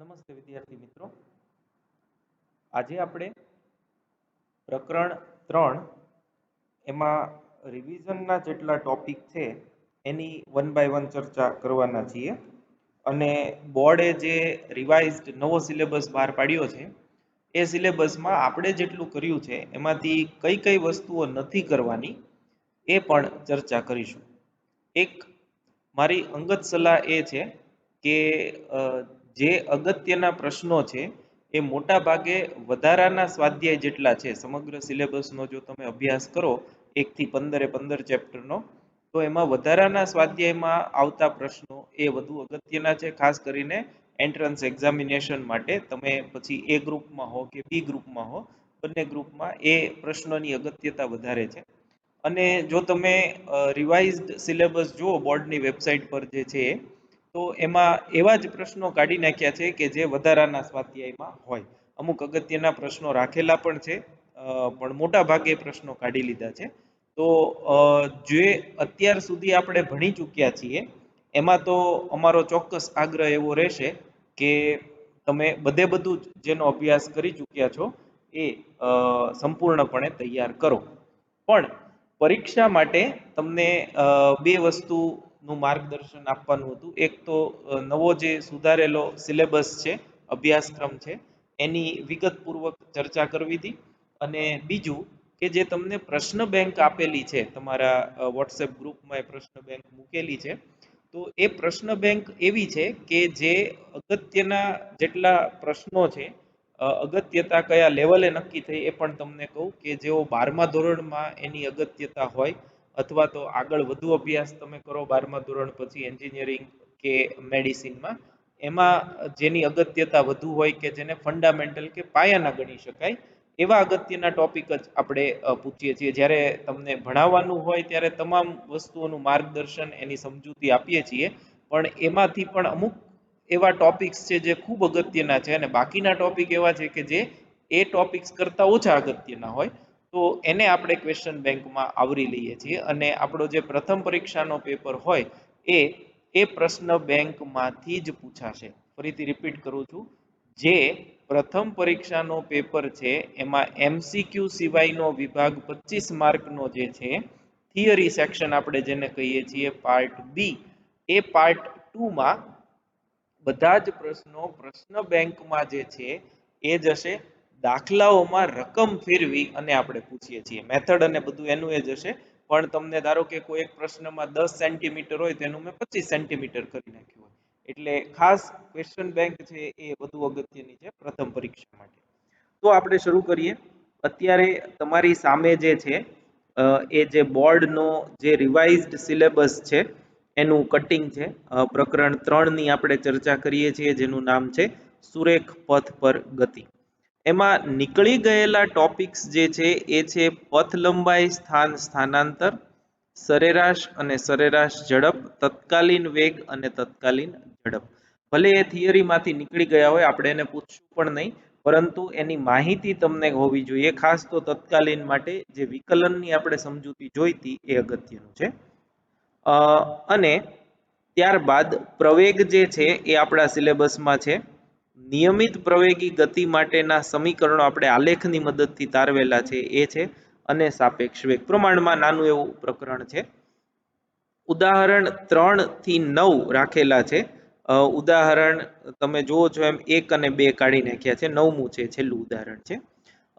નમસ્તે વિદ્યાર્થી મિત્રો, આજે આપણે પ્રકરણ 3 એમાં રિવિઝનના જેટલા ટોપિક છે એની 1 બાય 1 ચર્ચા કરવાના છીએ. અને બોર્ડે જે રિવાઇઝડ નવો સિલેબસ બહાર પાડ્યો છે એ સિલેબસમાં આપણે જેટલું કર્યું છે એમાંથી કઈ કઈ વસ્તુઓ નથી કરવાની એ પણ ચર્ચા કરીશું. એક મારી અંગત સલાહ એ છે કે જે અગત્યના પ્રશ્નો છે એ મોટા ભાગે વધારાના સ્વાધ્યાય જેટલા છે. સમગ્ર સિલેબસનો જો તમે અભ્યાસ કરો 1 થી 15 ચેપ્ટરનો, તો એમાં વધારાના સ્વાધ્યાયમાં આવતા પ્રશ્નો એ વધુ અગત્યના છે. ખાસ કરીને એન્ટ્રન્સ એક્ઝામિનેશન માટે તમે પછી એ ગ્રુપમાં હો કે બી ગ્રુપમાં હો, બંને ગ્રુપમાં એ પ્રશ્નોની અગત્યતા વધારે છે. અને જો તમે રિવાઇઝડ સિલેબસ જુઓ બોર્ડની વેબસાઇટ પર જે છે, તો એમાં એવા જ પ્રશ્નો કાઢી નાખ્યા છે કે જે વધારાના સ્વાધ્યાયમાં હોય. અમુક અગત્યના પ્રશ્નો રાખેલા પણ છે, પણ મોટા ભાગે પ્રશ્નો કાઢી લીધા છે. તો જે અત્યાર સુધી આપણે ભણી ચૂક્યા છીએ એમાં તો અમારો ચોક્કસ આગ્રહ એવો રહેશે કે તમે બધું જ જેનો અભ્યાસ કરી ચૂક્યા છો એ સંપૂર્ણપણે તૈયાર કરો. પણ પરીક્ષા માટે તમને બે વસ્તુનું માર્ગદર્શન આપવાનું હતું. એક તો નવો જે સુધારેલો સિલેબસ છે, અભ્યાસક્રમ છે, એની વિગતપૂર્વક ચર્ચા કરવી હતી. અને બીજું કે જે તમને પ્રશ્ન બેંક આપેલી છે, તમારા વોટ્સએપ ગ્રુપમાં એ પ્રશ્ન બેંક મૂકેલી છે, તો એ પ્રશ્ન બેંક એવી છે કે જે અગત્યના જેટલા પ્રશ્નો છે, અગત્યતા કયા લેવલે નક્કી થઈ એ પણ તમને કહું કે જેઓ 12મા ધોરણમાં એની અગત્યતા હોય, અથવા તો આગળ વધુ અભ્યાસ તમે કરો 12મા ધોરણ પછી એન્જિનિયરિંગ કે મેડિસિનમાં, એમાં જેની અગત્યતા વધુ હોય કે જેને ફંડામેન્ટલ કે પાયાના ગણી શકાય એવા અગત્યના ટોપિક જ આપણે પૂછીએ છીએ. જ્યારે તમને ભણાવવાનું હોય ત્યારે તમામ વસ્તુઓનું માર્ગદર્શન એની સમજૂતી આપીએ છીએ, પણ એમાંથી પણ અમુક એવા ટોપિક્સ છે જે ખૂબ અગત્યના છે અને બાકીના ટોપિક એવા છે કે જે એ ટોપિક્સ કરતાં ઓછા અગત્યના હોય, તો એને આપણે ક્વેશ્ચન બેંકમાં આવરી લઈએ છીએ. અને આપણો જે પ્રથમ પરીક્ષાનો પેપર હોય એ પ્રશ્ન બેંકમાંથી જ પૂછાશે. ફરીથી રિપીટ કરું છું, જે પ્રથમ પરીક્ષાનો પેપર છે એમાં MCQ સિવાયનો વિભાગ 25 માર્કનો જે છે, થિયરી સેક્શન આપણે જેને કહીએ છીએ પાર્ટ બી, એ પાર્ટ 2માં બધા જ પ્રશ્નો પ્રશ્ન બેંકમાં જે છે એ જશે. દાખલાઓમાં રકમ ફેરવી અને આપણે પૂછીએ છીએ. મેથડ અને બધું એનું એ જ હશે, પણ તમને ધારો કે કોઈ એક પ્રશ્નમાં 10 સેન્ટીમીટર હોય તો એનું મેં 25 સેન્ટીમીટર કરી નાખ્યું હોય. એટલે ખાસ ક્વેશ્ચન બેંક છે એ વધુ અગત્યની છે પ્રથમ પરીક્ષા માટે. તો આપણે શરૂ કરીએ. અત્યારે તમારી સામે જે છે એ જે બોર્ડનો જે રિવાઇઝડ સિલેબસ છે એનું કટિંગ છે. પ્રકરણ 3 ની આપણે ચર્ચા કરીએ છીએ, જેનું નામ છે સુરેખ પથ પર ગતિ. એમાં નીકળી ગયેલા ટોપિક્સ જે છે એ છે પથ લંબાઈ, સ્થાન સ્થાનાંતર, સરેરાશ અને સરેરાશ ઝડપ, તત્કાલીન વેગ અને તત્કાલીન ઝડપ. ભલે એ થિયરીમાંથી નીકળી ગયા હોય, આપણે એને પૂછશું પણ નહીં, પરંતુ એની માહિતી તમને હોવી જોઈએ. ખાસ તો તત્કાલીન માટે જે વિકલનની આપણે સમજૂતી જોઈતી એ અગત્યનું છે. અને ત્યારબાદ પ્રવેગ જે છે એ આપણા સિલેબસમાં છે. નિયમિત પ્રવેગી ગતિ માટેના સમીકરણો આપણે આલેખની મદદથી તારવેલા છે એ છે. અને સાપેક્ષ વેગ પ્રમાણમાં નાનું એવું પ્રકરણ છે. ઉદાહરણ 3 થી 9 રાખેલા છે. ઉદાહરણ તમે જુઓ છો એમ 1 અને 2 કાઢી નાખ્યા છે, 9મું છે છેલ્લું ઉદાહરણ છે.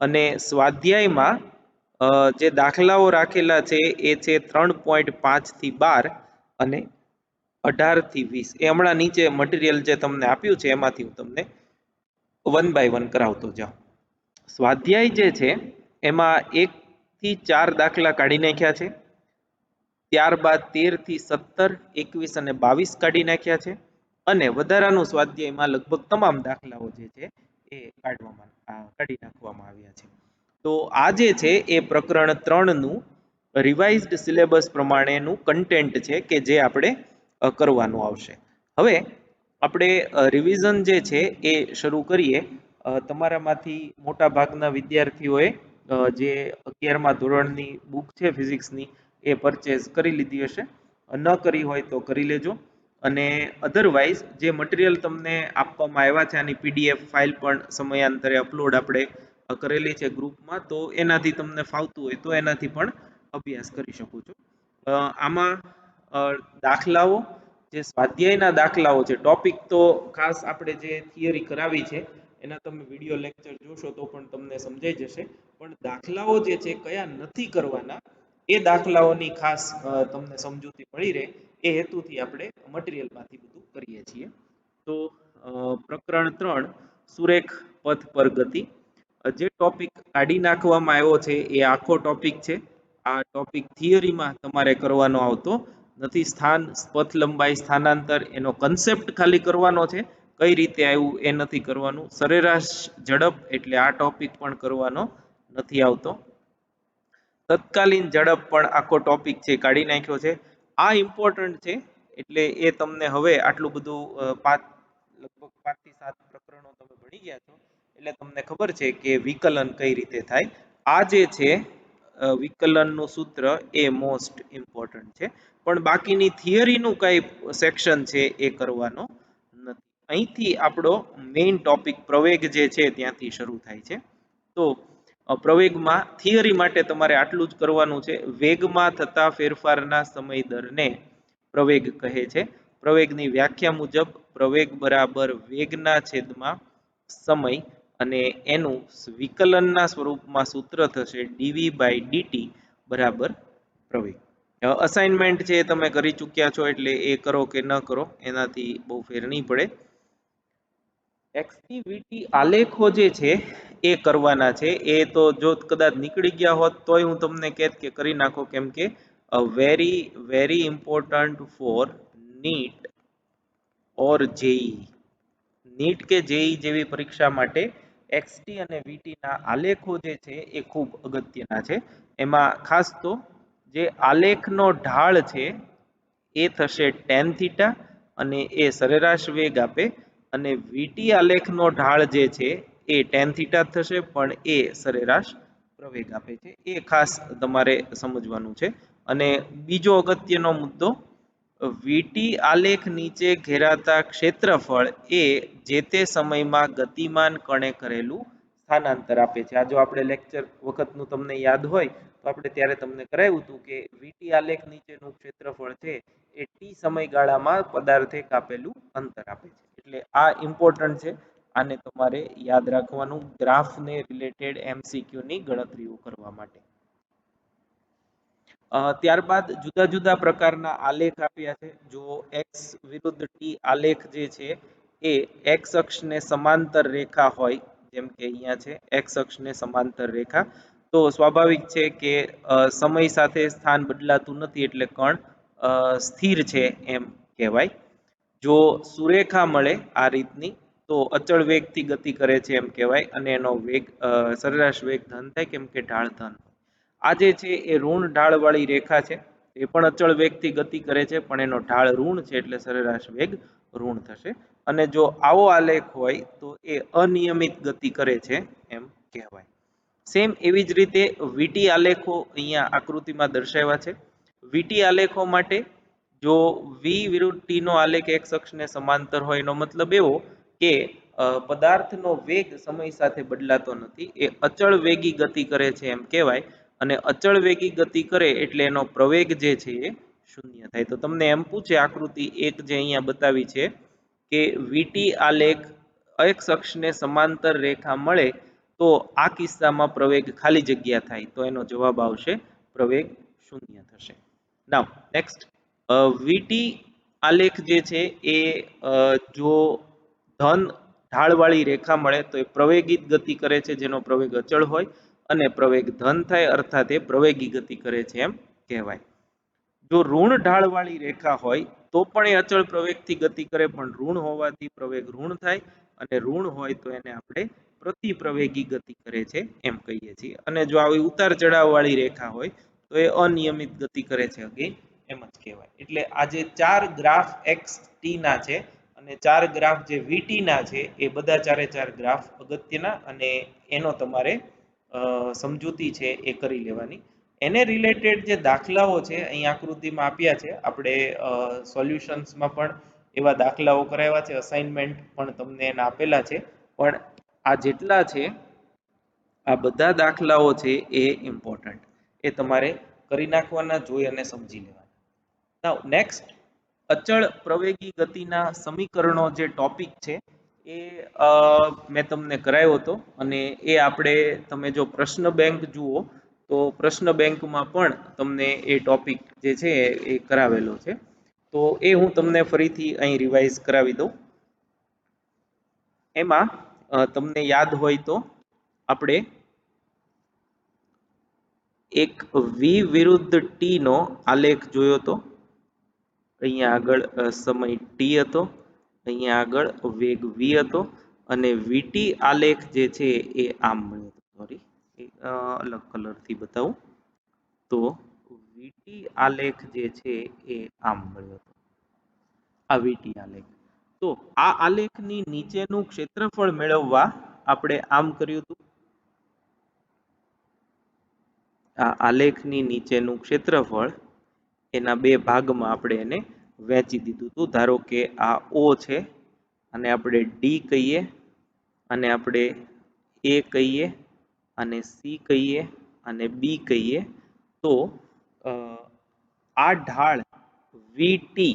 અને સ્વાધ્યાયમાં જે દાખલાઓ રાખેલા છે એ છે 3.5 થી 12 અને 18 થી 20. એ હમણાં નીચે મટીરિયલ જે તમને આપ્યું છે એમાંથી હું તમને 1 બાય 1 કરાવતો જાઉં. સ્વાધ્યાય જે છે એમાં 1 થી 4 દાખલા કાઢી નાખ્યા છે. ત્યારબાદ 13 થી 17, 21 અને 22 કાઢી નાખ્યા છે. અને વધારાનું સ્વાધ્યાયમાં લગભગ તમામ દાખલાઓ જે છે એ કાઢી નાખવામાં આવ્યા છે. તો આ જે છે એ પ્રકરણ 3નું રિવાઇઝડ સિલેબસ પ્રમાણેનું કન્ટેન્ટ છે કે જે આપણે કરવાનું આવશે. હવે આપણે રિવિઝન જે છે એ શરૂ કરીએ. તમારામાંથી મોટા ભાગના વિદ્યાર્થીઓએ જે 11મા ધોરણની બુક છે ફિઝિક્સની એ પરચેઝ કરી લીધી હશે. ન કરી હોય તો કરી લેજો. અને અધરવાઇઝ જે મટીરિયલ તમને આપવામાં આવ્યા છે આની PDF ફાઇલ પણ સમયાંતરે અપલોડ આપણે કરેલી છે ગ્રુપમાં, તો એનાથી તમને ફાવતું હોય તો એનાથી પણ અભ્યાસ કરી શકો છો. આમાં દાખલાઓ, જે સ્વાધ્યાયના દાખલાઓ છે, ટોપિક તો ખાસ આપણે જે થિયરી કરાવી છે એના તમે વિડીયો લેક્ચર જોશો તો પણ તમને સમજાઈ જશે, પણ દાખલાઓ જે છે કયા નથી કરવાના એ દાખલાઓની ખાસ તમને સમજૂતી મળી રહે એ હેતુથી આપણે મટીરિયલમાંથી બધું કરીએ છીએ. તો પ્રકરણ 3 સુરેખ પથ પર ગતિ, જે ટોપિક કાઢી નાખવામાં આવ્યો છે એ આખો ટોપિક છે. આ ટોપિક થિયરીમાં તમારે કરવાનો આવતો નથી. સ્થાન, પથ લંબાઈ, સ્થાનાંતર એનો કન્સેપ્ટ ખાલી કરવાનો છે, કઈ રીતે આવ્યું એ નથી કરવાનું. સરેરાશ ઝડપ એટલે આ ટોપિક પણ કરવાનો નથી આવતો. તત્કાલીન ઝડપ પણ આખો ટોપિક છે કાઢી નાખ્યો છે. આ ઇમ્પોર્ટન્ટ છે એટલે એ તમને હવે આટલું બધું લગભગ 5 થી 7 પ્રકરણો તમે ભણી ગયા છો એટલે તમને ખબર છે કે વિકલન કઈ રીતે થાય. આ જે છે વિકલનનું સૂત્ર એ મોસ્ટ ઇમ્પોર્ટન્ટ છે, પણ બાકીની થિયરીનું કઈ સેક્શન છે એ કરવાનો નથી. અહીંથી આપણો મેઇન ટોપિક પ્રવેગ જે છે ત્યાંથી શરૂ થાય છે. તો પ્રવેગમાં થિયરી માટે તમારે આટલું જ કરવાનું છે. વેગમાં થતા ફેરફારના સમય દરને પ્રવેગ કહે છે. પ્રવેગની વ્યાખ્યા મુજબ પ્રવેગ બરાબર વેગના છેદમાં સમય અને એનું વિકલનના સ્વરૂપમાં સૂત્ર થશે dv/dt બરાબર પ્રવેગ. અસાઇનમેન્ટ છે તમે કરી ચૂક્યા છો એટલે એ કરો કે ન કરો એનાથી બહુ ફેર નહીં પડે. એક્ટિવિટી આલેખો જે છે એ કરવાના છે. એ તો જો કદાચ નીકળી ગયા હોત તોય હું તમને કહેત કે કરી નાખો, કેમ કે very very important for NEET or JEE. NEET કે જેઈ જેવી પરીક્ષા માટે એક્સટી અને વીટી ના આલેખો જે છે એ ખૂબ અગત્યના છે. એમાં ખાસ તો જે આલેખનો ઢાળ છે એ થશે tan થીટા અને એ સરેરાશ વેગ આપે, અને વીટી આલેખનો ઢાળ જે છે એ tan થીટા થશે પણ એ સરેરાશ પ્રવેગ આપે છે. એ ખાસ તમારે સમજવાનું છે. અને બીજો અગત્યનો મુદ્દો, વીટી આલેખ નીચે ઘેરાતા ક્ષેત્રફળ એ જે તે સમયમાં ગતિમાન કણે કરેલું સ્થાનાંતર આપે છે. આ જો આપણે લેક્ચર વખતનું તમને યાદ હોય તો આપણે ત્યારે તમને કરાવ્યું હતું કે વીટી આલેખ નીચેનું ક્ષેત્રફળ છે એ ટી સમયગાળામાં પદાર્થે કાપેલું અંતર આપે છે. એટલે આ ઇમ્પોર્ટન્ટ છે, આને તમારે યાદ રાખવાનું ગ્રાફને રિલેટેડ MCQ ની ગણતરીઓ કરવા માટે. ત્યારબાદ જુદા જુદા પ્રકારના આલેખ આપ્યા છે. જો x વિરુદ્ધ t આલેખ જે છે એ x અક્ષને સમાંતર રેખા હોય, જેમ કે અહીંયા છે x અક્ષને સમાંતર રેખા, તો સ્વાભાવિક છે કે સમય સાથે સ્થાન બદલાતું નથી એટલે કણ સ્થિર છે એમ કહેવાય. જો સુરેખા મળે આ રીતની તો અચળ વેગથી ગતિ કરે છે એમ કહેવાય, અને એનો વેગ સરેરાશ વેગ ધન થાય કેમ કે ઢાળ ધન. આ જે છે એ ઋણ ઢાળ વાળી રેખા છે, એ પણ અચળ વેગથી ગતિ કરે છે પણ એનો ઢાળ ઋણ છે એટલે સરેરાશ વેગ ઋણ થશે. અને જો આવો આલેખ હોય તો એ અનિયમિત ગતિ કરે છે એમ કહેવાય. સેમ એવી જ રીતે વીટી આલેખો અહીંયા આકૃતિમાં દર્શાવ્યા છે. વીટી આલેખો માટે જો v વિરુદ્ધ t નો આલેખ x અક્ષને સમાંતર હોય એનો મતલબ એવો કે પદાર્થનો વેગ સમય સાથે બદલાતો નથી, એ અચળ વેગી ગતિ કરે છે એમ કહેવાય. અને અચળ વેગી ગતિ કરે એટલે એનો પ્રવેગ જે છે એ શૂન્ય થાય. તો તમને એમ પૂછે આકૃતિ એક જે અહીંયા બતાવી છે કે વીટી આલેખ x અક્ષને સમાંતર રેખા મળે તો આ કિસ્સામાં પ્રવેગ ખાલી જગ્યા થાય, તો એનો જવાબ આવશે પ્રવેગ શૂન્ય થશે. નાઉ નેક્સ્ટ, વીટી આલેખ જે છે એ જો ધન ઢાળવાળી રેખા મળે તો એ પ્રવેગિત ગતિ કરે છે જેનો પ્રવેગ અચળ હોય, અને પ્રવેગ ધન થાય અર્થાત એ પ્રવેગી ગતિ કરે છે એમ કહેવાય. જો ઋણ ઢાળવાળી રેખા હોય તો પણ એ અચળ પ્રવેગથી ગતિ કરે, પણ ઋણ હોવાથી પ્રવેગ ઋણ થાય, અને ઋણ હોય તો એને આપણે પ્રતિપ્રવેગી ગતિ કરે છે એમ કહીએ છીએ. અને જો આવી ઉતાર ચઢાવ વાળી રેખા હોય તો એ અનિયમિત ગતિ કરે છે, અગેન એમ જ કહેવાય. એટલે આ જે 4 ગ્રાફ xt ના છે અને 4 ગ્રાફ જે vt ના છે એ બધા ચારે ચાર ગ્રાફ અગત્યના, અને એનો તમારે સમજૂતી છે એ કરી લેવાની. એને રિલેટેડ જે દાખલાઓ છે અહીં આકૃતિમાં આપ્યા છે, આપણે સોલ્યુશન્સમાં પણ એવા દાખલાઓ કરાવ્યા છે, અસાઇનમેન્ટ પણ તમને એના આપેલા છે, પણ આ જેટલા છે આ બધા દાખલાઓ છે એ ઇમ્પોર્ટન્ટ, એ તમારે કરી નાખવાના, જોઈ અને સમજી લેવાના. નાઉ નેક્સ્ટ, અચળ પ્રવેગી ગતિના સમીકરણો જે ટોપિક છે એ મેં તમને કરાવ્યો હતો, અને એ આપણે તમે જો પ્રશ્ન બેંક જુઓ તો પ્રશ્ન બેંકમાં પણ તમને એ ટોપિક જે છે એ કરાવેલો છે. તો એ હું તમને ફરીથી અહીં રિવાઇઝ કરાવી દઉં. એમાં તમને યાદ હોય તો આપણે એક વી વિરુદ્ધ ટી નો આલેખ જોયો તો. અહીંયા આગળ સમય ટી હતો, અહીંયા આગળ વેગ વી હતો, અને વીટી આલેખ જે છે એ આમ મળ્યો હતો. સોરી, અલગ કલરથી બતાવું તો વીટી આલેખ જે છે એ આમ મળ્યો હતો, આ વીટી આલેખ. તો આ આલેખની નીચેનું ક્ષેત્રફળ મેળવવા આપણે આમ કર્યું હતું. આ આલેખની નીચેનું ક્ષેત્રફળ એના બે ભાગમાં આપણે એને વહેંચી દીધું હતું. ધારો કે આ ઓ છે, અને આપણે ડી કહીએ, અને આપણે એ કહીએ, અને સી કહીએ, અને બી કહીએ. તો આ ઢાળ વીટી,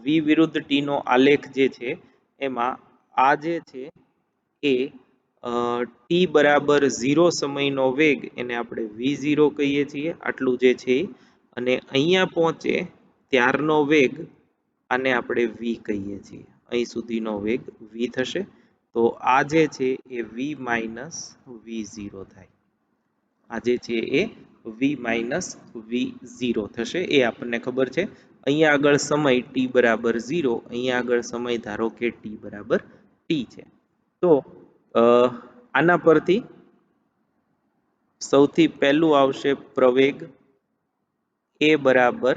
વી વિરુદ્ધ ટી નો આલેખ જે છે એમાં આ જે છે એ ટી બરાબર 0 સમયનો વેગ, એને આપણે v0 કહીએ છીએ, આટલું જે છે, અને અહીંયા પહોંચે ત્યારનો વેગ, આને આપણે v કહીએ છીએ. અહીં સુધીનો વેગ v થશે. તો આ જે છે એ v માઇનસ v0 થાય. આ જે છે એ v માઇનસ v0 થશે, એ આપણને ખબર છે. અહીંયા આગળ સમય t બરાબર 0, અહીંયા આગળ સમય ધારો કે t બરાબર t છે. તો આના પરથી સૌથી પહેલું આવશે પ્રવેગ એ બરાબર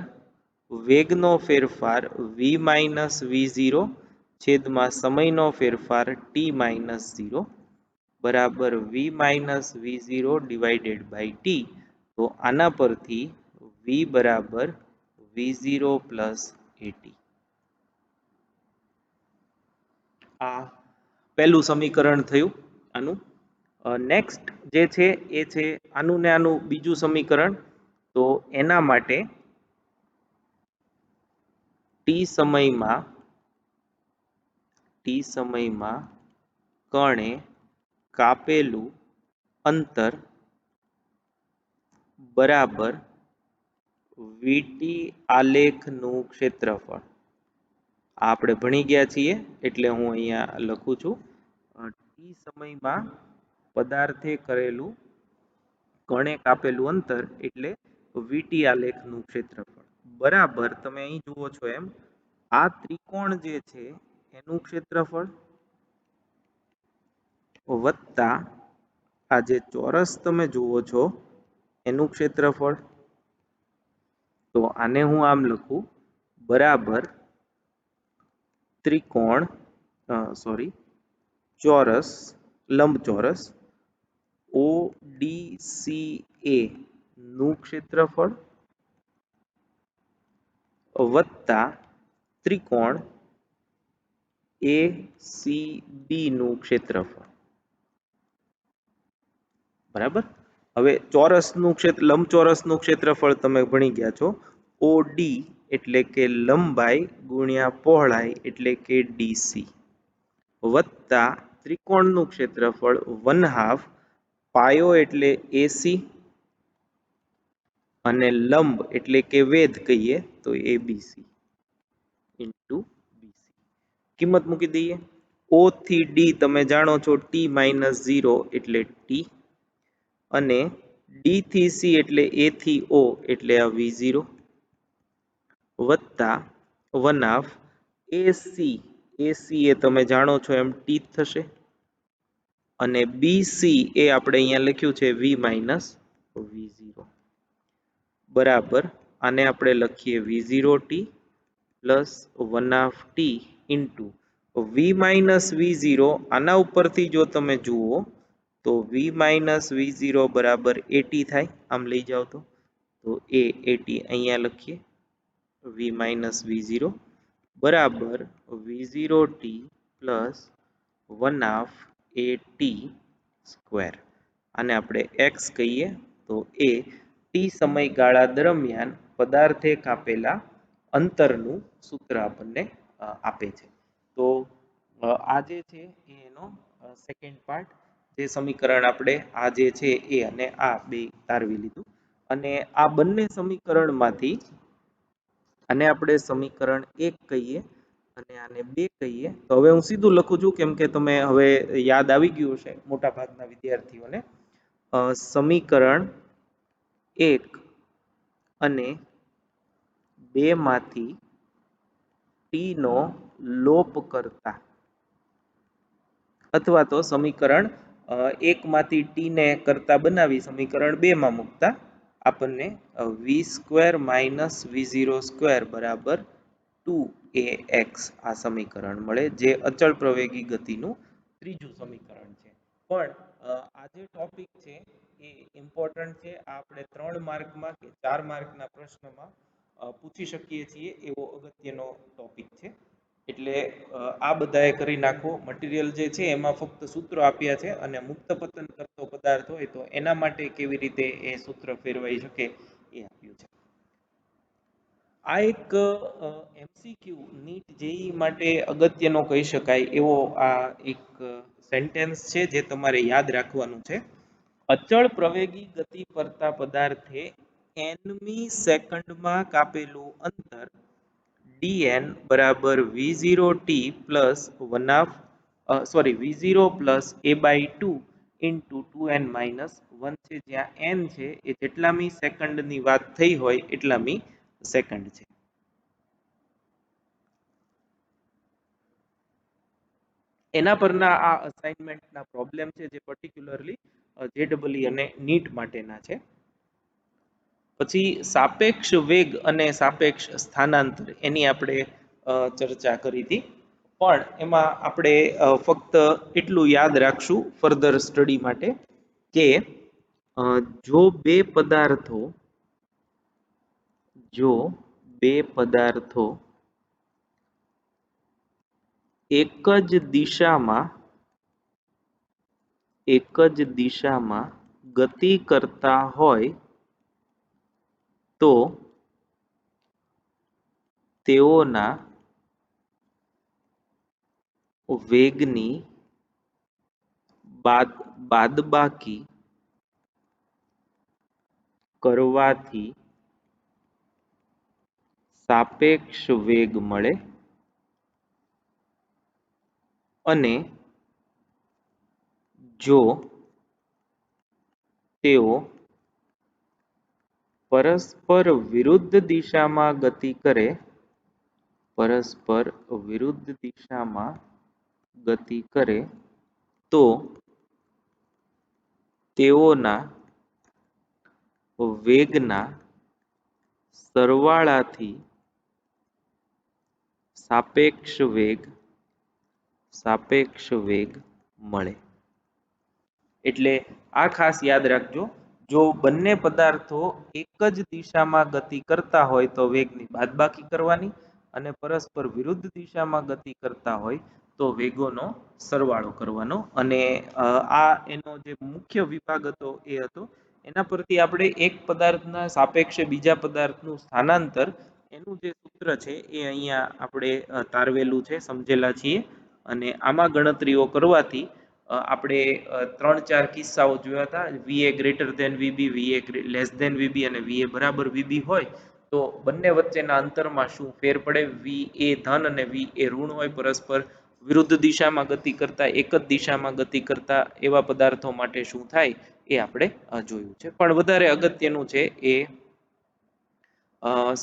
વેગનો ફેરફાર v માઇનસ v0 છેદમાં સમયનો ફેરફાર t માઇનસ 0 બરાબર v minus v0 divided by t. તો આના પરથી v બરાબર v0 પ્લસ at. આ પહેલું સમીકરણ થયું આનું. નેક્સ્ટ જે છે એ છે આનું ને આનું બીજું સમીકરણ. તો એના માટે ટી સમયમાં કણે કાપેલું અંતર બરાબર વીટી આલેખનું ક્ષેત્રફળ. આપણે ભણી ગયા છીએ એટલે હું અહીંયા લખું છું. ટી સમયમાં પદાર્થે કરેલું કણે કાપેલું અંતર એટલે વીટી આલેખનું ક્ષેત્રફળ બરાબર, તમે અહીં જુઓ છો એમ, આ ત્રિકોણ જે છે એનું ક્ષેત્રફળ વત્તા આ જે ચોરસ તમે જુઓ છો એનું ક્ષેત્રફળ. તો આને હું આમ લખું, બરાબર ત્રિકોણ ચોરસ લંબચોરસ ODCA નું ક્ષેત્રફળ વત્તા ત્રિકોણ ACB નું ક્ષેત્રફળ. બરાબર. હવે ચોરસનું લંબચોરસનું ક્ષેત્રફળ તમે ભણી ગયા છો. OD એટલે કે લંબાઈ ગુણ્યા પહોળાઈ એટલે કે DC વત્તા ત્રિકોણનું ક્ષેત્રફળ 1/2 પાયો એટલે AC અને લંબ એટલે કે વેધ કહીએ તો ABC ઇન્ટુ BC. કિંમત મૂકી દઈએ. O થી D તમે જાણો છો t માઇનસ 0 એટલે t, અને D થી C એટલે A થી O એટલે આ V0 વત્તા 1/2 AC એ તમે જાણો છો એમ t થશે, અને BC એ આપણે અહીંયા લખ્યું છે V માઇનસ V0 બરાબર, આને આપણે લખીએ V0t plus 1/2 t into V minus V0. આના ઉપરથી જો તમે જુઓ તો V માઇનસ V0 બરાબર 80 થાય. આમ લઈ જાઓ તો એ 80 અહીંયા લખીએ V માઇનસ V0 બરાબર v0t પ્લસ 1/2 at સ્ક્વેર. આને આપણે x કહીએ તો એ t સમયગાળા દરમિયાન પદાર્થે કાપેલા અંતરનું સૂત્ર આપણને આપે છે. તો આ જે છે એ એનો સેકન્ડ પાર્ટ, જે સમીકરણ આપણે આ જે છે એ અને આ બે તારવી લીધું, અને આ બંને સમીકરણમાંથી આને આપણે સમીકરણ 1 કહીએ અને આને 2 કહીએ. તો હવે હું સીધું લખું છું, કેમ કે તમે હવે યાદ આવી ગયું છે મોટા ભાગના વિદ્યાર્થીઓને. સમીકરણ 1 અને 2 માંથી t નો લોપ કરતા, અથવા તો સમીકરણ 1 માંથી t ને કરતા બનાવી સમીકરણ 2 માં મૂકતા આપણને v² - v0² બરાબર 2ax આ સમીકરણ મળે, જે અચળ પ્રવેગી ગતિનું ત્રીજું સમીકરણ છે. પણ આ જે ટોપિક છે એ ઇમ્પોર્ટન્ટ છે. આપણે 3 માર્કમાં કે 4 માર્કના પ્રશ્નમાં પૂછી શકીએ છીએ એવો અગત્યનો ટોપિક છે. એટલે આ બધાએ કરી નાખો. મટીરિયલ જે છે એમાં ફક્ત સૂત્રો આપ્યા છે, અને મુક્ત પતન કરતો પદાર્થ હોય તો એના માટે કેવી રીતે એ સૂત્ર ફેરવાઈ શકે એ આપ્યું છે. આ એક MCQ નીટ જેઈ માટે અગત્યનો કહી શકાય એવો આ એક સેન્ટેન્સ છે જે તમારે યાદ રાખવાનું છે. અચળ પ્રવેગી ગતિ કરતા પદાર્થે nમી સેકન્ડમાં કાપેલું અંતર dn બરાબર v0t plus v0 plus a/2 into 2n-1 છે, જ્યાં n છે એ જેટલામી સેકન્ડની વાત થઈ હોય એટલામી સેકન્ડ છે. એના પરના આ અસાઇનમેન્ટના પ્રોબ્લેમ છે, જે પર્ટિક્યુલરલી JEE અને નીટ માટેના છે. પછી સાપેક્ષ વેગ અને સાપેક્ષ સ્થાનાંતર એની આપણે ચર્ચા કરી હતી, પણ એમાં આપણે ફક્ત એટલું યાદ રાખશું ફર્ધર સ્ટડી માટે કે જો બે પદાર્થો એક જ દિશામાં ગતિ કરતા હોય તો તેઓના વેગની બાદબાકી કરવાથી સાપેક્ષ વેગ મળે, અને જો તેઓ પરસ્પર વિરુદ્ધ દિશામાં ગતિ કરે તો તેઓના વેગના સરવાળાથી સાપેક્ષ વેગ મળે. એટલે આ ખાસ યાદ રાખજો, જો બંને પદાર્થો એક જ દિશામાં ગતિ કરતા હોય તો વેગની બાદબાકી કરવાની, અને પરસ્પર વિરુદ્ધ દિશામાં ગતિ કરતા હોય તો વેગોનો સરવાળો કરવાનો. અને આ એનો જે મુખ્ય વિભાગ હતો એ હતો, એના પરથી આપણે એક પદાર્થના સાપેક્ષે બીજા પદાર્થનું સ્થાનાંતર એનું જે સૂત્ર છે એ અહીંયા આપણે તારવેલું છે, સમજેલા છીએ. અને આમાં ગણતરીઓ કરવાથી આપણે 3-4 કિસ્સાઓ જોયા હતા. VA greater than VB, VA less than VB અને VA બરાબર VB હોય તો બંને વચ્ચેના અંતરમાં શું ફેર પડે. VA ધન અને VA ઋણ હોય, પરસ્પર વિરુદ્ધ દિશામાં ગતિ કરતા, એક જ દિશામાં ગતિ કરતા એવા પદાર્થો માટે શું થાય એ આપણે જોયું છે. પણ વધારે અગત્યનું છે એ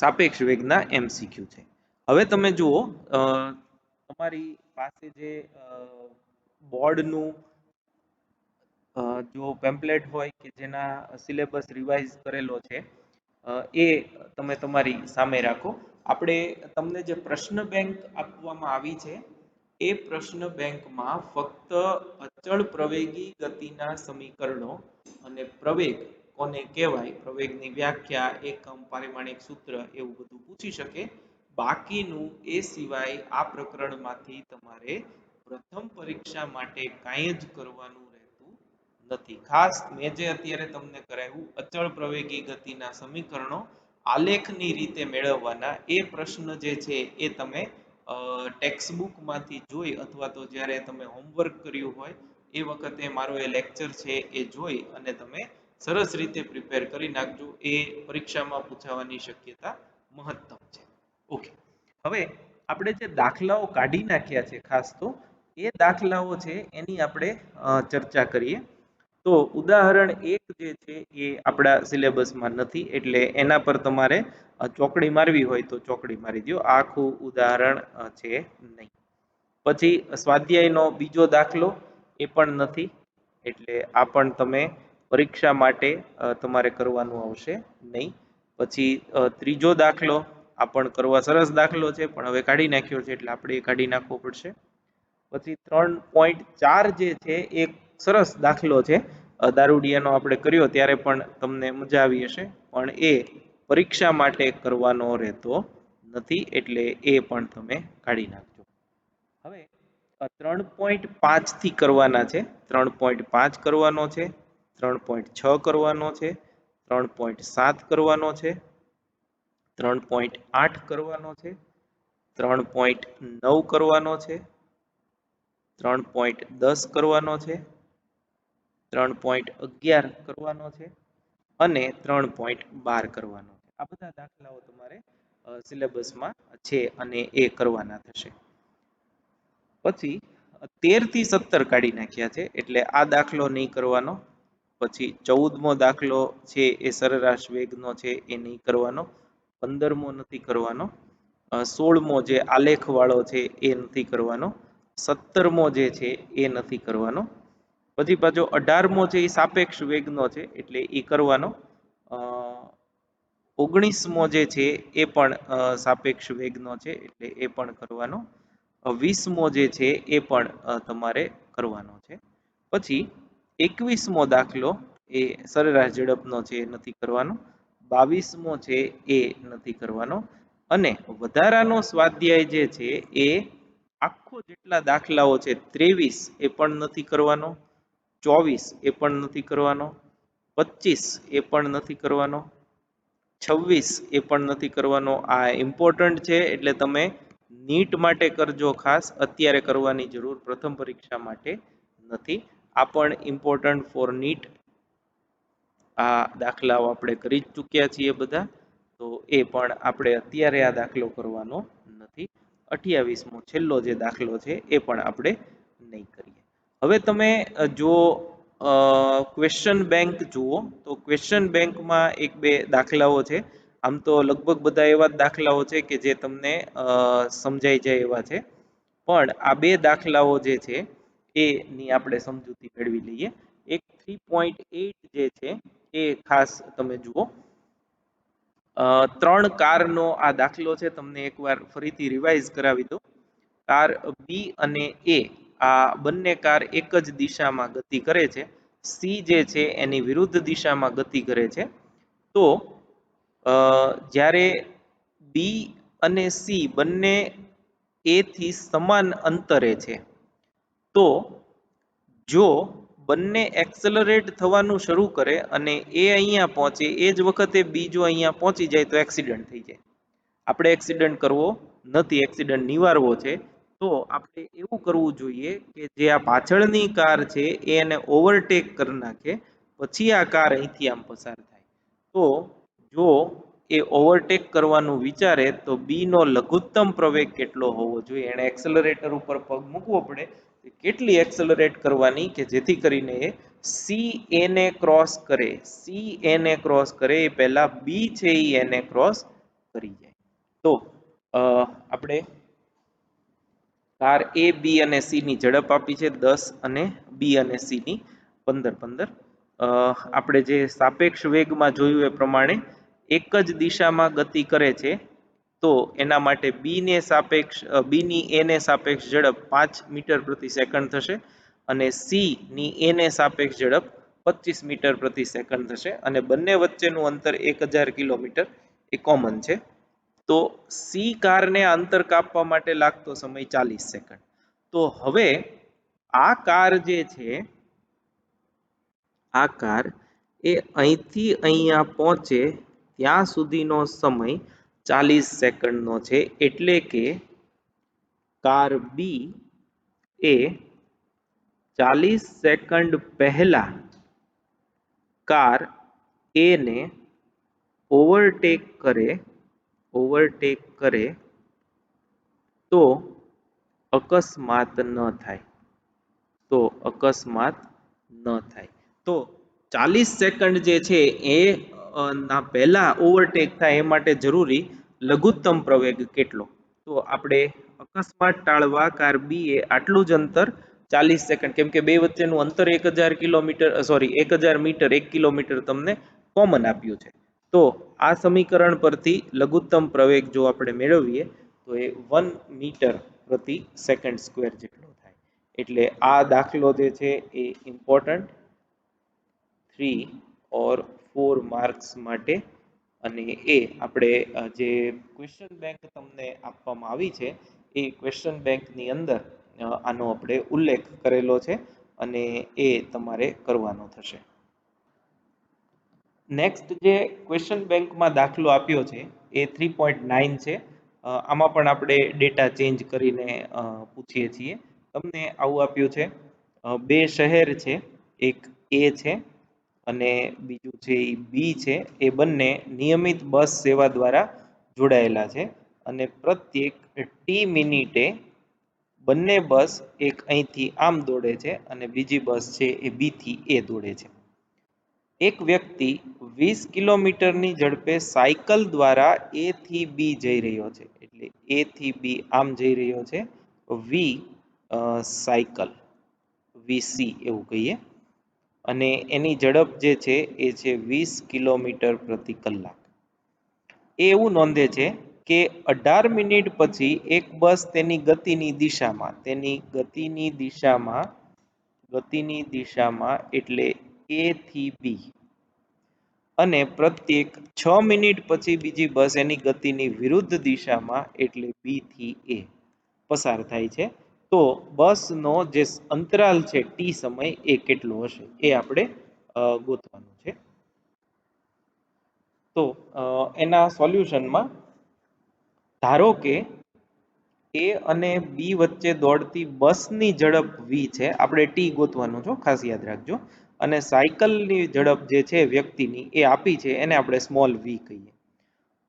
સાપેક્ષ વેગના MCQ છે. હવે તમે જુઓ, તમારી પાસે જે બોર્ડનું જો પેમ્પલેટ હોય કે જેના સિલેબસ રિવાઇઝ કરેલો છે એ તમે તમારી સામે રાખો. આપણે તમને જે પ્રશ્ન બેંક આપવામાં આવી છે એ પ્રશ્ન બેંકમાં ફક્ત અચળ પ્રવેગી ગતિના સમીકરણો અને પ્રવેગ કોને કહેવાય, પ્રવેગની વ્યાખ્યા, એકમ, પારિમાણિક સૂત્ર એવું બધું પૂછી શકે. બાકીનું એ સિવાય આ પ્રકરણમાંથી તમારે પ્રથમ પરીક્ષા માટે કાંઈ જ કરવાનું રહેતું નથી. ખાસ મેં જે અત્યારે તમને કરાવ્યું અચળ પ્રવેગી ગતિના સમીકરણો આલેખની રીતે મેળવવાના, એ પ્રશ્ન જે છે એ તમે ટેક્સ્ટ બુકમાંથી જોઈ અથવા તો જ્યારે તમે હોમવર્ક કર્યું હોય એ વખતે મારો એ લેક્ચર છે એ જોઈ અને તમે સરસ રીતે પ્રિપેર કરી નાખજો. એ પરીક્ષામાં પૂછાવાની શક્યતા મહત્તમ છે. ઓકે, હવે આપણે જે દાખલાઓ કાઢી નાખ્યા છે ખાસ તો એ દાખલાઓ છે એની આપણે ચર્ચા કરીએ. તો ઉદાહરણ 1 જે છે એ આપણા સિલેબસમાં નથી, એટલે એના પર તમારે ચોકડી મારવી હોય તો ચોકડી મારી દો. આખું ઉદાહરણ છે નહીં. પછી સ્વાધ્યાયનો બીજો દાખલો એ પણ નથી, એટલે આ પણ તમે પરીક્ષા માટે તમારે કરવાનું આવશે નહીં. પછી ત્રીજો દાખલો આ પણ કરવા સરસ દાખલો છે પણ હવે કાઢી નાખ્યો છે એટલે આપણે એ કાઢી નાખવો પડશે. પછી 3.4 જે છે એક સરસ દાખલો છે, દારૂડિયાનો આપણે કર્યો ત્યારે પણ તમને મજા આવી હશે, પણ એ પરીક્ષા માટે કરવાનો રહેતો નથી, એટલે એ પણ તમે કાઢી નાખજો. હવે 3.5 થી કરવાના છે. 3.5 કરવાનો છે, 3.6 કરવાનો છે, 3.7 કરવાનો છે, 3.8 કરવાનો છે, 3.9 કરવાનો છે, 3.10 કરવાનો છે, 3.11 કરવાનો છે અને 3.12 કરવાનો છે. આ બધા દાખલાઓ તમારે સિલેબસમાં છે અને એ કરવાના થશે. પછી 13 થી 17 કાઢી નાખ્યા છે, એટલે આ દાખલો નહીં કરવાનો. પછી 14મો દાખલો છે એ સરેરાશ વેગનો છે એ નહીં કરવાનો. 15મો નથી કરવાનો. 16મો જે આલેખ વાળો છે એ નથી કરવાનો. 17મો જે છે એ નથી કરવાનો. પછી પાછો 18મો છે એ સાપેક્ષ વેગનો છે એટલે એ કરવાનો. 19મો જે છે એ પણ સાપેક્ષ વેગનો છે એટલે એ પણ કરવાનો. 20મો જે છે એ પણ તમારે કરવાનો છે. પછી 21મો દાખલો એ સરેરાશ ઝડપનો છે એ નથી કરવાનો. 22મો છે એ નથી કરવાનો. અને વધારાનો સ્વાધ્યાય જે છે એ આખો જેટલા દાખલાઓ છે 23 એ પણ નથી કરવાનો. 24 એ પણ નથી કરવાનો. 25 એ પણ નથી કરવાનો. 26 એ પણ નથી કરવાનો. આ ઇમ્પોર્ટન્ટ છે એટલે તમે નીટ માટે કરજો ખાસ, અત્યારે કરવાની જરૂર પ્રથમ પરીક્ષા માટે નથી. આ પણ ઇમ્પોર્ટન્ટ ફોર નીટ. આ દાખલાઓ આપણે કરી ચૂક્યા છીએ બધા, તો એ પણ આપણે અત્યારે આ દાખલો કરવાનો નથી. 28મો છેલ્લો જે દાખલો છે એ પણ આપણે નહીં કરીએ. હવે તમે જો ક્વેશ્ચન બેંક જુઓ તો ક્વેશ્ચન બેંકમાં એક બે દાખલાઓ છે. આમ તો લગભગ બધા એવા દાખલાઓ છે કે જે તમને સમજાઈ જાય એવા છે, પણ આ બે દાખલાઓ જે છે એની આપણે સમજૂતી મેળવી લઈએ. એક 3.8 જે છે એ ખાસ તમે જુઓ. 3 કારનો આ દાખલો છે, તમને એકવાર ફરીથી રિવાઇઝ કરાવી દો. કાર બી અને એ આ બંને કાર એક જ દિશામાં ગતિ કરે છે. સી જે છે એની વિરુદ્ધ દિશામાં ગતિ કરે છે. તો જ્યારે બી અને સી બંને એ થી સમાન અંતરે છે, તો જો બંને એક્સલરેટ થવાનું શરૂ કરે અને એ અહીંયા પહોંચે એ જ વખતે બીજો અહીંયા પહોંચી જાય તો એક્સિડન્ટ થઈ જાય. આપણે એક્સિડન્ટ કરવો નથી, એક્સિડન્ટ નિવારવો છે. તો આપણે એવું કરવું જોઈએ કે જે આ પાછળની કાર છે એને ઓવરટેક કરી નાખે, પછી આ કાર અહીંથી આમ પસાર થાય. તો જો એ ઓવરટેક કરવાનું વિચારે તો બી નો લઘુત્તમ પ્રવેગ કેટલો હોવો જોઈએ, એને એક્સલરેટર ઉપર પગ મૂકવો પડે. કેટલી એક્સલરેટ કરવાની કે જેથી કરીને એ સી એને ક્રોસ કરે, સી એને ક્રોસ કરે એ પહેલા બી છે એ એને ક્રોસ કરી જાય. તો આપણે કાર એ બી અને સી ની ઝડપ આપી છે 10 અને બી અને સી ની 15. આપણે જે સાપેક્ષ વેગમાં જોયું એ પ્રમાણે એક જ દિશામાં ગતિ કરે છે, તો એના માટે બી ની એ ને સાપેક્ષ ઝડપ 5 મીટર પ્રતિ સેકન્ડ થશે અને સી ની એ ને સાપેક્ષ ઝડપ 25 મીટર પ્રતિ સેકન્ડ થશે અને બંને વચ્ચેનું અંતર 1000 કિલોમીટર એ કોમન છે. તો સી કારને અંતર કાપવા માટે લાગતો સમય 40 સેકન્ડ. તો હવે આ કાર જે છે, આ કાર એ અહીંથી અહીંયા પહોંચે ત્યાં સુધીનો સમય 40 સેકન્ડનો છે. એટલે કે કાર બી એ 40 સેકન્ડ પહેલા કાર એ ને ઓવરટેક કરે તો અકસ્માત ન થાય. તો 40 સેકન્ડ જે છે એ ના પહેલા ઓવરટેક થાય એ માટે જરૂરી લઘુત્તમ પ્રવેગ કેટલો? તો આપણે અકસ્માત ટાળવા કાર બી એ આટલું જ અંતર 40 સેકન્ડ, કેમ કે બે વચ્ચેનું અંતર 1000 કિલોમીટર, સોરી 1000 મીટર, 1 કિલોમીટર તમને કોમન આપ્યું છે. તો આ સમીકરણ પરથી લઘુત્તમ પ્રવેગ જો આપણે મેળવીએ તો એ 1 મીટર પ્રતિ સેકન્ડ સ્ક્વેર જેટલો થાય. એટલે આ દાખલો જે છે એ ઇમ્પોર્ટન્ટ 3 ઓર 4 માર્ક્સ માટે, અને એ આપણે જે ક્વેશ્ચન બેંક તમને આપવામાં આવી છે એ ક્વેશ્ચન બેંકની અંદર આનો આપણે ઉલ્લેખ કરેલો છે અને એ તમારે કરવાનો થશે. નેક્સ્ટ જે ક્વેશ્ચન બેંકમાં દાખલો આપ્યો છે એ 3.9 છે. આમાં પણ આપણે ડેટા ચેન્જ કરીને પૂછીએ છીએ. તમને આવું આપ્યું છે, બે શહેર છે, એક એ છે અને બીજું છે એ બી છે. એ બંને નિયમિત બસ સેવા દ્વારા જોડાયેલા છે અને પ્રત્યેક ટી મિનિટે બંને બસ એક અહીંથી આમ દોડે છે અને બીજી બસ છે એ બી થી એ દોડે છે. એક વ્યક્તિ 20 કિલોમીટરની ઝડપે સાયકલ દ્વારા એ થી બી જઈ રહ્યો છે. એટલે એ થી બી આમ જઈ રહ્યો છે, વી સાયકલ, વીસી એવું કહીએ, અને એની ઝડપ જે છે એ છે 20 કિલોમીટર પ્રતિ કલાક. એ એવું નોંધે છે કે 18 મિનિટ પછી એક બસ તેની ગતિની દિશામાં એટલે એ થી બી, અને પ્રત્યેક 6 મિનિટ પછી બીજી બસ એની ગતિની વિરુદ્ધ દિશામાં એટલે બી થી એ પસાર થાય છે. તો બસનો જે અંતરાલ છે ટી સમય એ કેટલો હશે એ આપણે ગોતવાનું છે. તો એના સોલ્યુશનમાં ધારો કે એ અને બી વચ્ચે દોડતી બસની ઝડપ વી છે, આપણે ટી ગોતવાનું છે ખાસ યાદ રાખજો, અને સાયકલની ઝડપ જે છે વ્યક્તિની એ આપી છે, એને આપણે સ્મોલ વી કહીએ.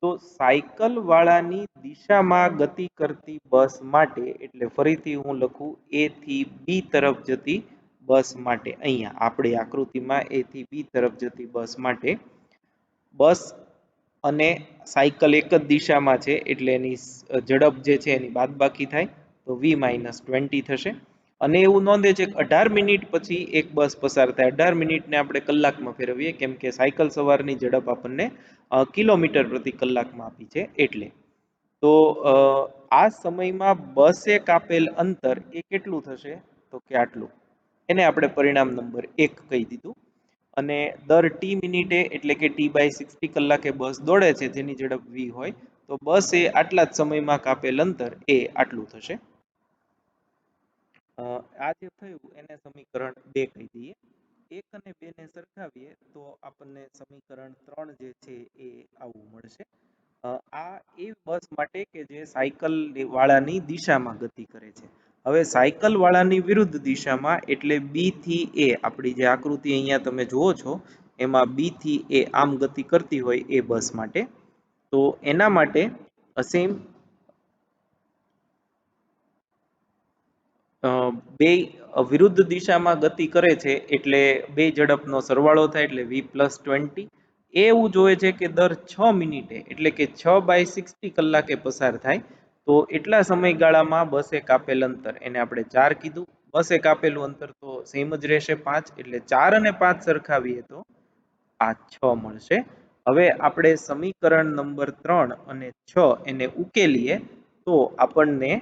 તો સાયકલ વાળાની દિશામાં ગતિ કરતી બસ માટે, એટલે ફરીથી હું લખું એ થી બી તરફ જતી બસ માટે, અહીંયા આપણી આકૃતિમાં એ થી બી તરફ જતી બસ માટે બસ અને સાયકલ એક જ દિશામાં છે એટલે એની ઝડપ જે છે એની બાદબાકી થાય તો v-20 થશે. અને એવું નોંધે છે કે 18 મિનિટ પછી એક બસ પસાર થાય. 18 મિનિટને આપણે કલાકમાં ફેરવીએ કેમ કે સાયકલ સવારની ઝડપ આપણને કિલોમીટર પ્રતિ કલાકમાં આપી છે એટલે. તો આ સમયમાં બસે કાપેલ અંતર એ કેટલું થશે તો કે આટલું. એને આપણે પરિણામ નંબર 1 કહી દીધું. અને દર ટી મિનિટે એટલે કે t/60 કલાકે બસ દોડે છે જેની ઝડપ v હોય, તો બસ એ આટલા જ સમયમાં કાપેલ અંતર એ આટલું થશે. આ જે થયું એને સમીકરણ 2 કહી દઈએ. 1 અને 2 ને સરખાવીએ તો આપણને સમીકરણ 3 જે છે એ આવું મળશે. આ એ બસ માટે કે જે સાયકલ વાળાની દિશામાં ગતિ કરે છે. હવે સાયકલ વાળાની વિરુદ્ધ દિશામાં એટલે બી થી એ, આપણી જે આકૃતિ અહીંયા તમે જુઓ છો એમાં બી થી એ આમ ગતિ કરતી હોય એ બસ માટે, તો એના માટે સેમ બે વિરુદ્ધ દિશામાં ગતિ કરે છે એટલે બે ઝડપનો સરવાળો થાય એટલે v+20. એ એવું જોવે છે કે દર 6 મિનિટે એટલે કે 6/60 કલાકે પસાર થાય, તો એટલા સમયગાળામાં બસે કાપેલ અંતર એને આપણે 4 કીધું. બસે કાપેલું અંતર તો સેમ જ રહેશે 5, એટલે 4 અને 5 સરખાવીએ તો આ 6 મળશે. હવે આપણે સમીકરણ નંબર 3 અને 6 એને ઉકેલીએ તો આપણને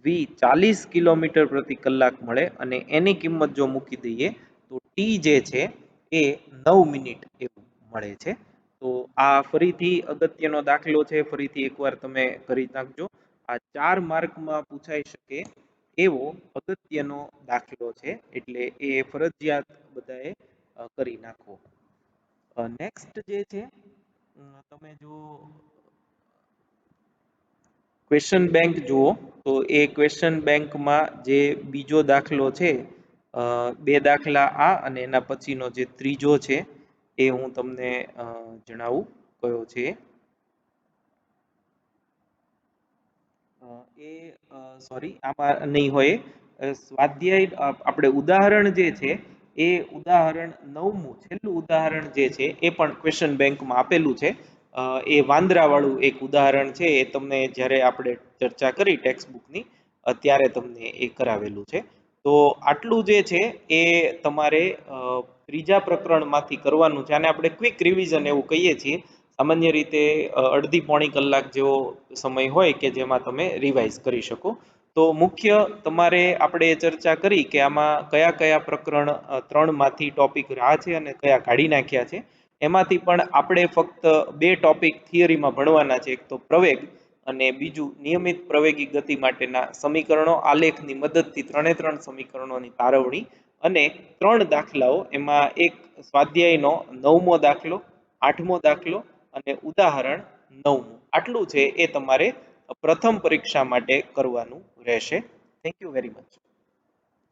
v 40 કિલોમીટર પ્રતિ કલાક મળે, અને એની કિંમત જો મૂકી દઈએ તો ટી જે છે એ 9 મિનિટ એવું મળે છે. તો આ ફરીથી અગત્યનો દાખલો છે, ફરીથી એકવાર તમે કરી નાખજો. આ 4 માર્કમાં પૂછાઈ શકે એવો અગત્યનો દાખલો છે, એટલે એ ફરજિયાત બધાએ કરી નાખવો. નેક્સ્ટ જે છે તમે જો ક્વેશ્ચન બેંક જુઓ તો એ ક્વેશ્ચન બેંકમાં જે બીજો દાખલો છે, બે દાખલા આ અને એના પછીનો જે ત્રીજો છે એ હું તમને જણાવું કયો છે. એ સોરી આમાં નહીં હોય. સ્વાધ્યાય આપણે ઉદાહરણ જે છે એ ઉદાહરણ 9મું છેલ્લું ઉદાહરણ જે છે એ પણ ક્વેશ્ચન બેંકમાં આપેલું છે. એ વાંદરાવાળું એક ઉદાહરણ છે, એ તમને જ્યારે આપણે ચર્ચા કરી ટેક્સ્ટ બુકની ત્યારે તમને એ કરાવેલું છે. તો આટલું જે છે એ તમારે ત્રીજા પ્રકરણમાંથી કરવાનું છે, આને આપણે ક્વિક રિવિઝન એવું કહીએ છીએ. સામાન્ય રીતે અડધી પોણી કલાક જેવો સમય હોય કે જેમાં તમે રિવાઇઝ કરી શકો. તો મુખ્ય તમારે આપણે ચર્ચા કરી કે આમાં કયા કયા પ્રકરણ 3માંથી ટોપિક રહ્યા છે અને કયા કાઢી નાખ્યા છે. એમાંથી પણ આપણે ફક્ત 2 ટોપિક થિયરીમાં ભણવાના છે, એક તો પ્રવેગ અને બીજું નિયમિત પ્રવેગી ગતિ માટેના સમીકરણો, આલેખની મદદથી 3 સમીકરણોની તારવણી અને 3 દાખલાઓ, એમાં એક સ્વાધ્યાયનો 9મો દાખલો, 8મો દાખલો અને ઉદાહરણ 9મું. આટલું છે એ તમારે પ્રથમ પરીક્ષા માટે કરવાનું રહેશે. Thank you very much.